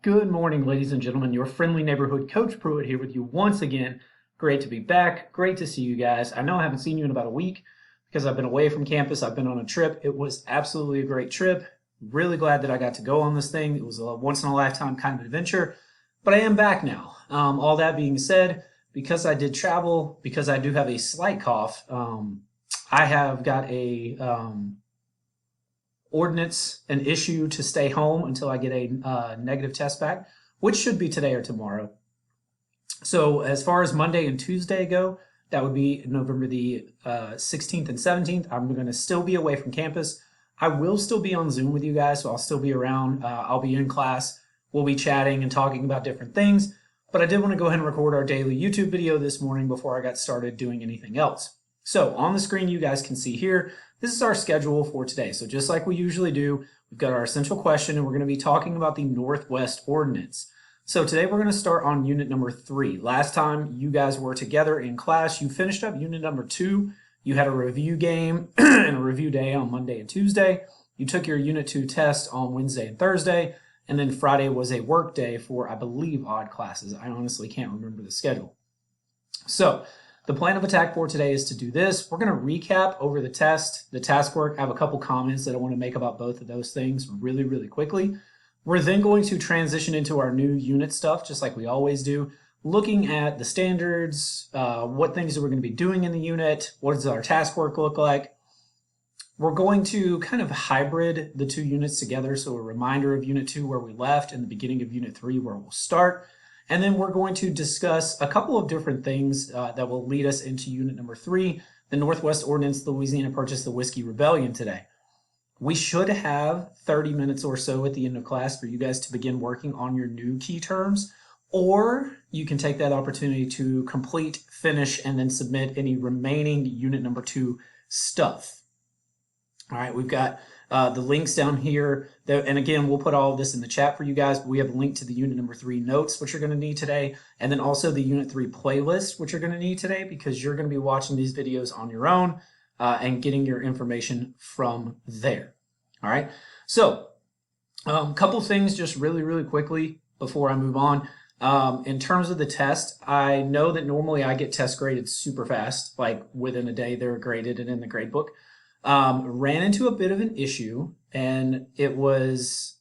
Good morning, ladies and gentlemen. Your friendly neighborhood Coach Pruitt here with you once again. Great to be back. Great to see you guys. I know I haven't seen you in about a week because I've been away from campus. I've been on a trip. It was absolutely a great trip. Really glad that I got to go on this thing. It was a once in a lifetime kind of adventure, but I am back now. All that being said, because I did travel, because I do have a slight cough, I have got a ordinance, an issue to stay home until I get a negative test back, which should be today or tomorrow. So as far as Monday and Tuesday go, that would be November the 16th and 17th. I'm going to still be away from campus. I will still be on Zoom with you guys, so I'll still be around. I'll be in class. We'll be chatting and talking about different things. But I did want to go ahead and record our daily YouTube video this morning before I got started doing anything else. So on the screen, you guys can see here, this is our schedule for today. So just like we usually do, we've got our essential question, and we're going to be talking about the Northwest Ordinance. So today we're going to start on unit number 3. Last time you guys were together in class, you finished up unit number 2. You had a review game and a review day on Monday and Tuesday. You took your unit 2 test on Wednesday and Thursday. And then Friday was a work day for, I believe, odd classes. I honestly can't remember the schedule. So the plan of attack for today is to do this. We're going to recap over the test, the task work. I have a couple comments that I want to make about both of those things really quickly. We're then going to transition into our new unit stuff, just like we always do, looking at the standards, what things are we going to be doing in the unit, what does our task work look like. We're going to kind of hybrid the two units together, so a reminder of Unit 2 where we left and the beginning of Unit 3 where we'll start. And then we're going to discuss a couple of different things that will lead us into Unit number 3, the Northwest Ordinance, Louisiana Purchase, the Whiskey Rebellion today. We should have 30 minutes or so at the end of class for you guys to begin working on your new key terms, or you can take that opportunity to complete, finish, and then submit any remaining Unit number 2 stuff. All right, we've got the links down here, and again, we'll put all of this in the chat for you guys, but we have a link to the Unit number 3 notes, which you're going to need today, and then also the Unit 3 playlist, which you're going to need today, because you're going to be watching these videos on your own and getting your information from there. All right, so a couple things just really quickly before I move on. In terms of the test, I know that normally I get test graded super fast, like within a day they're graded and in the grade book. Ran into a bit of an issue, and it was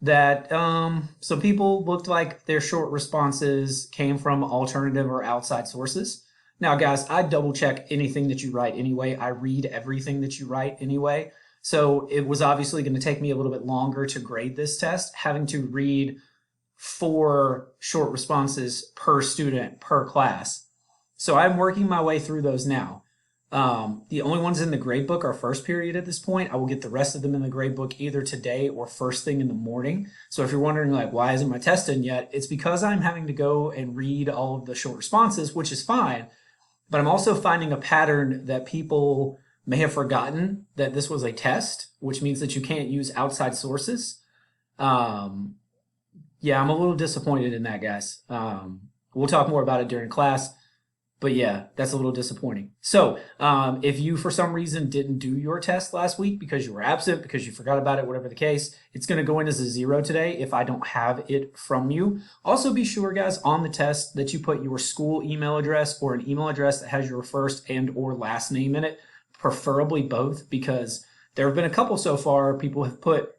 that some people looked like their short responses came from alternative or outside sources. Now, guys, I double check anything that you write anyway. I read everything that you write anyway. So it was obviously going to take me a little bit longer to grade this test, having to read 4 short responses per student per class. So I'm working my way through those now. The only ones in the grade book are first period at this point. I will get the rest of them in the grade book either today or first thing in the morning. So if you're wondering, like, why isn't my test in yet? It's because I'm having to go and read all of the short responses, which is fine. But I'm also finding a pattern that people may have forgotten that this was a test, which means that you can't use outside sources. Yeah, I'm a little disappointed in that, guys. We'll talk more about it during class. But yeah, that's a little disappointing. So if you, for some reason, didn't do your test last week because you were absent, because you forgot about it, whatever the case, it's going to go in as a 0 today if I don't have it from you. Also be sure, guys, on the test that you put your school email address or an email address that has your first and or last name in it, preferably both, because there have been a couple so far. People have put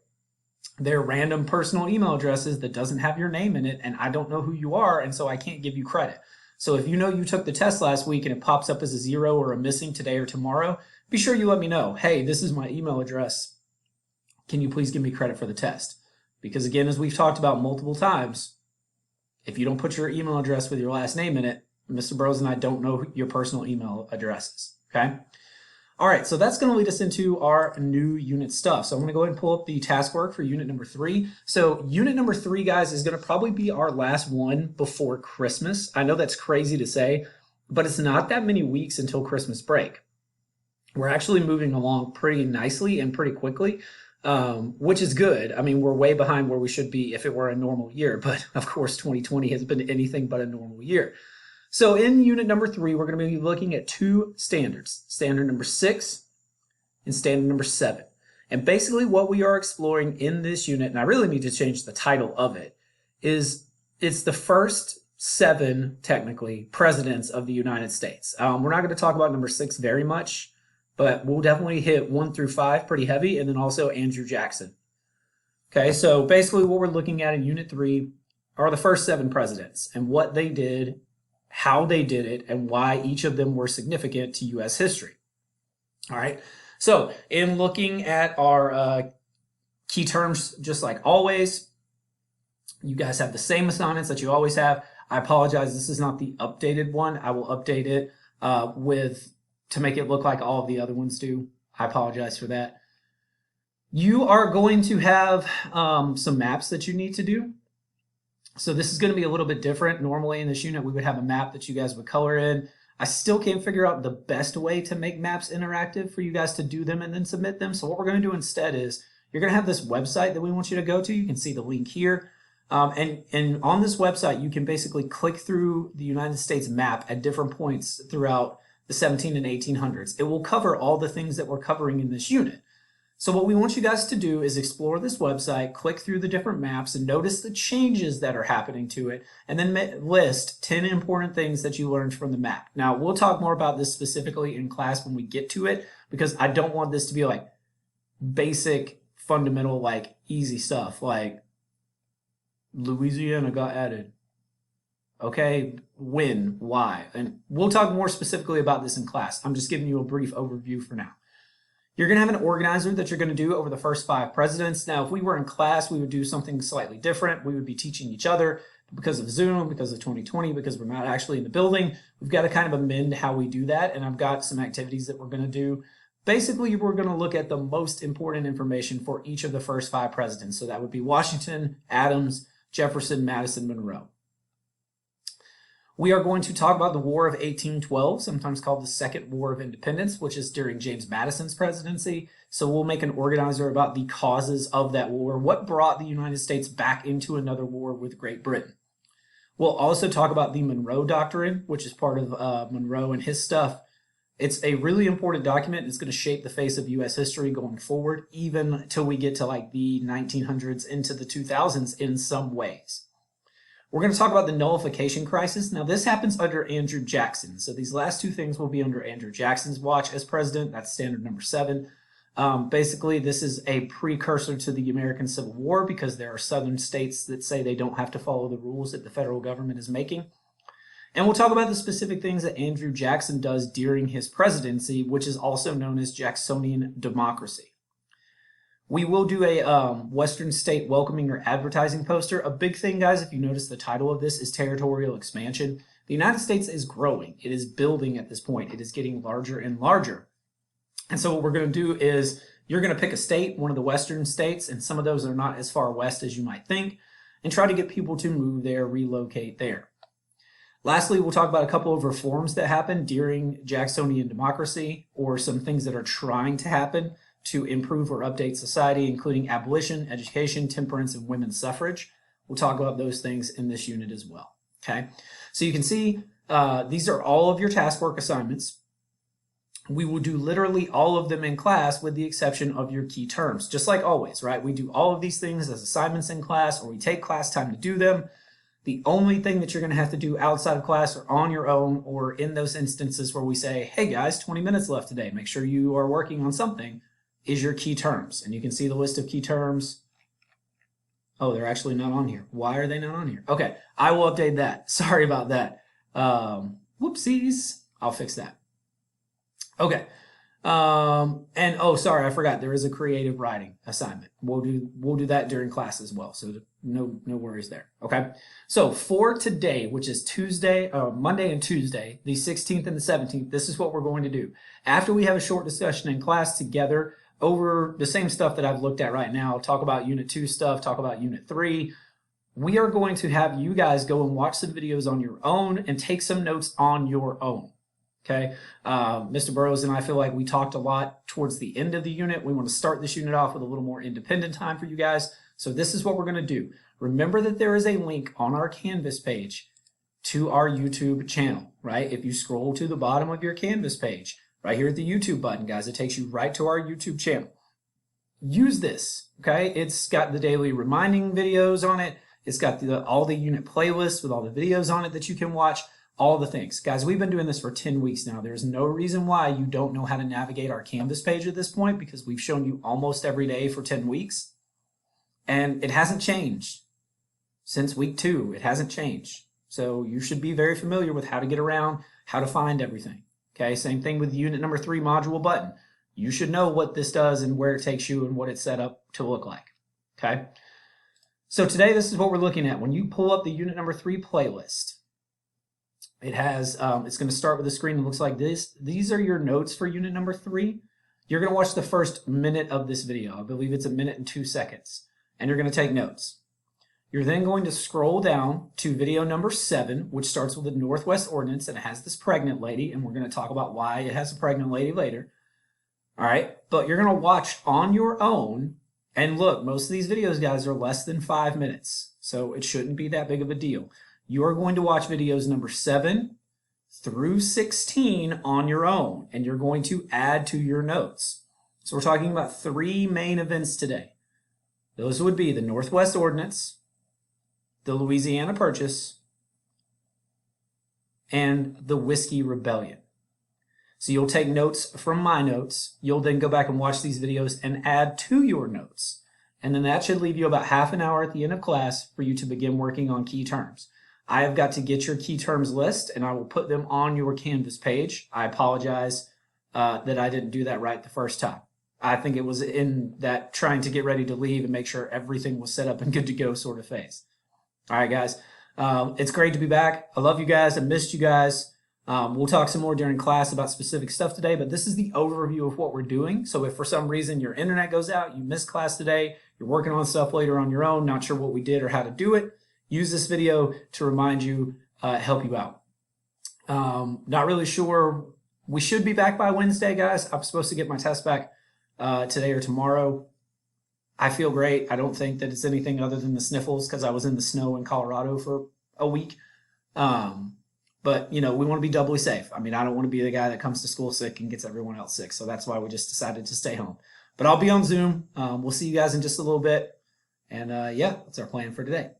their random personal email addresses that doesn't have your name in it, and I don't know who you are, and so I can't give you credit. So if you know you took the test last week and it pops up as a 0 or a missing today or tomorrow, be sure you let me know. Hey, this is my email address. Can you please give me credit for the test? Because again, as we've talked about multiple times, if you don't put your email address with your last name in it, Mr. Burrows and I don't know your personal email addresses, okay? All right, so that's going to lead us into our new unit stuff. So I'm going to go ahead and pull up the task work for unit number 3. So unit number 3, guys, is going to probably be our last one before Christmas. I know that's crazy to say, but it's not that many weeks until Christmas break. We're actually moving along pretty nicely and pretty quickly, which is good. I mean, we're way behind where we should be if it were a normal year, but of course 2020 has been anything but a normal year. So in unit number 3, we're going to be looking at 2 standards, standard number 6 and standard number 7. And basically what we are exploring in this unit, and I really need to change the title of it, is it's the first 7, technically, presidents of the United States. We're not going to talk about number 6 very much, but we'll definitely hit 1 through 5 pretty heavy, and then also Andrew Jackson. Okay, so basically what we're looking at in Unit 3 are the first 7 presidents and what they did, how they did it, and why each of them were significant to U.S. history. All right, so in looking at our key terms, just like always, you guys have the same assignments that you always have. I apologize, this is not the updated one. I will update it to make it look like all of the other ones do. I apologize for that. You are going to have some maps that you need to do. So this is going to be a little bit different. Normally in this unit, we would have a map that you guys would color in. I still can't figure out the best way to make maps interactive for you guys to do them and then submit them. So what we're going to do instead is you're going to have this website that we want you to go to. You can see the link here. And on this website, you can basically click through the United States map at different points throughout the 17 and 1800s. It will cover all the things that we're covering in this unit. So what we want you guys to do is explore this website, click through the different maps, and notice the changes that are happening to it, and then list 10 important things that you learned from the map. Now, we'll talk more about this specifically in class when we get to it, because I don't want this to be like basic, fundamental, like easy stuff, like Louisiana got added. Okay, when, why? And we'll talk more specifically about this in class. I'm just giving you a brief overview for now. You're going to have an organizer that you're going to do over the first 5 presidents. Now, if we were in class, we would do something slightly different. We would be teaching each other. Because of Zoom, because of 2020, because we're not actually in the building, we've got to kind of amend how we do that. And I've got some activities that we're going to do. Basically, we're going to look at the most important information for each of the first 5 presidents. So that would be Washington, Adams, Jefferson, Madison, Monroe. We are going to talk about the War of 1812, sometimes called the Second War of Independence, which is during James Madison's presidency. So we'll make an organizer about the causes of that war, what brought the United States back into another war with Great Britain. We'll also talk about the Monroe Doctrine, which is part of Monroe and his stuff. It's a really important document. It's going to shape the face of U.S. history going forward, even until we get to like the 1900s into the 2000s in some ways. We're going to talk about the nullification crisis. Now, this happens under Andrew Jackson. So these last 2 things will be under Andrew Jackson's watch as president. That's standard number 7. Basically, this is a precursor to the American Civil War because there are southern states that say they don't have to follow the rules that the federal government is making. And we'll talk about the specific things that Andrew Jackson does during his presidency, which is also known as Jacksonian democracy. We will do a Western state welcoming or advertising poster. A big thing, guys, if you notice the title of this is territorial expansion. The United States is growing. It is building at this point. It is getting larger and larger. And so what we're going to do is you're going to pick a state, one of the Western states, and some of those are not as far west as you might think, and try to get people to move there, relocate there. Lastly, we'll talk about a couple of reforms that happened during Jacksonian democracy or some things that are trying to happen to improve or update society, including abolition, education, temperance, and women's suffrage. We'll talk about those things in this unit as well. Okay, so you can see these are all of your taskwork assignments. We will do literally all of them in class with the exception of your key terms, just like always, right? We do all of these things as assignments in class, or we take class time to do them. The only thing that you're going to have to do outside of class or on your own, or in those instances where we say, hey guys, 20 minutes left today, make sure you are working on something, is your key terms. And you can see the list of key terms. Oh, they're actually not on here. Why are they not on here? Okay, I will update that. Sorry about that. Whoopsies. I'll fix that. Okay. And oh, sorry, I forgot. There is a creative writing assignment. We'll do that during class as well. So no worries there. Okay. So for today, which is Monday and Tuesday, the 16th and the 17th, this is what we're going to do. After we have a short discussion in class together over the same stuff that I've looked at right now, talk about Unit 2 stuff, talk about Unit 3, we are going to have you guys go and watch some videos on your own and take some notes on your own. Okay, Mr. Burrows and I feel like we talked a lot towards the end of the unit. We want to start this unit off with a little more independent time for you guys. So this is what we're going to do. Remember that there is a link on our Canvas page to our YouTube channel, right? If you scroll to the bottom of your Canvas page, right here at the YouTube button, guys, it takes you right to our YouTube channel. use this, okay? It's got the daily reminding videos on it. It's got all the unit playlists with all the videos on it that you can watch, all the things. Guys, we've been doing this for 10 weeks now. There's no reason why you don't know how to navigate our Canvas page at this point, because we've shown you almost every day for 10 weeks. And it hasn't changed since week 2. It hasn't changed. So you should be very familiar with how to get around, how to find everything. Okay, same thing with unit number 3 module button. You should know what this does and where it takes you and what it's set up to look like. Okay, so today this is what we're looking at. When you pull up the unit number 3 playlist, it has, it's going to start with a screen that looks like this. These are your notes for unit number 3. You're going to watch the first minute of this video. I believe it's 1 minute and 2 seconds. And you're going to take notes. You're then going to scroll down to video number 7, which starts with the Northwest Ordinance, and it has this pregnant lady, and we're going to talk about why it has a pregnant lady later. All right, but you're going to watch on your own, and look, most of these videos, guys, are less than 5 minutes, so it shouldn't be that big of a deal. You are going to watch videos number 7 through 16 on your own, and you're going to add to your notes. So we're talking about 3 main events today. Those would be the Northwest Ordinance, the Louisiana Purchase, and the Whiskey Rebellion. So you'll take notes from my notes. You'll then go back and watch these videos and add to your notes. And then that should leave you about half an hour at the end of class for you to begin working on key terms. I have got to get your key terms list, and I will put them on your Canvas page. I apologize that I didn't do that right the first time. I think it was in that trying to get ready to leave and make sure everything was set up and good to go sort of phase. All right, guys. It's great to be back. I love you guys. I missed you guys. We'll talk some more during class about specific stuff today, but this is the overview of what we're doing. So if for some reason your internet goes out, you missed class today, you're working on stuff later on your own, not sure what we did or how to do it, use this video to remind you, help you out. Not really sure. We should be back by Wednesday, guys. I'm supposed to get my test back today or tomorrow. I feel great. I don't think that it's anything other than the sniffles because I was in the snow in Colorado for a week. But, you know, we want to be doubly safe. I mean, I don't want to be the guy that comes to school sick and gets everyone else sick. So that's why we just decided to stay home. But I'll be on Zoom. We'll see you guys in just a little bit. And yeah, that's our plan for today.